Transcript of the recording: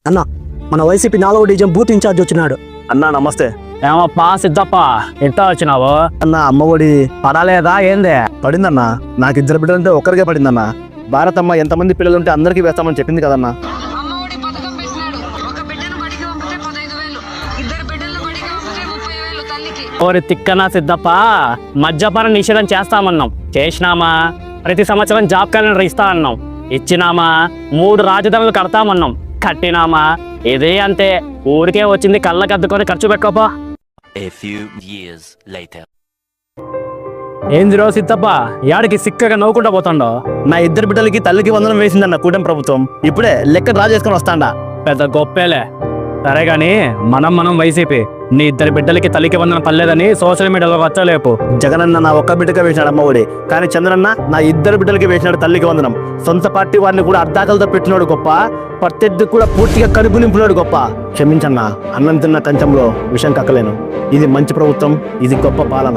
అన్న మన వైసీపీ 4వ డివిజన్ బూత్ ఇన్ఛార్జ్ వచ్చినాడు. అన్నా నమస్తే. ఏమప్పా సిద్ధప్ప ఎట్టా వచ్చినావు? అన్న అమ్మఒడి పడలేదా ఏందే? పడిందన్నా. నాకు 2 బిడ్డలంటే ఒక్కరికే పడిందన్నా. భారతమ్మ ఎంతమంది పిల్లలుంటే అందరికీ వేస్తామని చెప్పింది కదన్నా. అమ్మఒడి పథకం పెట్టినాడు. ఒక బిడ్డను బడికి పంపితే 15,000, 2 బిడ్డలను బడికి పంపితే 30,000 తల్లికి. ఓరి తిక్కనా సిద్ధప్ప, మద్యపాన నిషేధం చేస్తామన్నాం, చేసినామా? ప్రతి సంవత్సరం జాబ్ క్యాలెండర్ ఇస్తా అన్నాం, ఇచ్చినామా? 3 రాజధానులు కడతామన్నాం, కట్టినామా? ఇదే అంతే, ఊరికే వచ్చింది కళ్ళకద్దుకొని ఖర్చు పెట్టుకోపా. A few years later. ఏంది రో సిద్ధప్ప, యాడికి సిక్కగా నవ్వుకుంటా పోతాండో? నా 2 బిడ్డలకి తల్లికి వందనం వేసిందన్న కూటమి ప్రభుత్వం. ఇప్పుడే లెక్క డ్రా చేసుకుని వస్తాండా. పెద్ద గొప్పేలే. సరే గాని మనం వైసీపీ నీ 2 బిడ్డలకి తల్లికి వందనం పర్లేదని సోషల్ మీడియాలో వచ్చలేపు. జగనన్న నా ఒక్క బిడ్డకే వేసినాడు అమ్మఒడి, కానీ చంద్రన్న నా 2 బిడ్డలకి వేసినాడు తల్లికి వందనం. సొంత పార్టీ వారిని కూడా అర్ధాకలతో పెట్టినాడు గొప్ప, ప్రత్యర్థి కూడా పూర్తిగా కడుపు నింపునాడు గొప్ప. క్షమించన్నా, అన్నం తిన్న కంచంలో విషం కక్కలేను. ఇది మంచి ప్రభుత్వం, ఇది గొప్ప పాలన.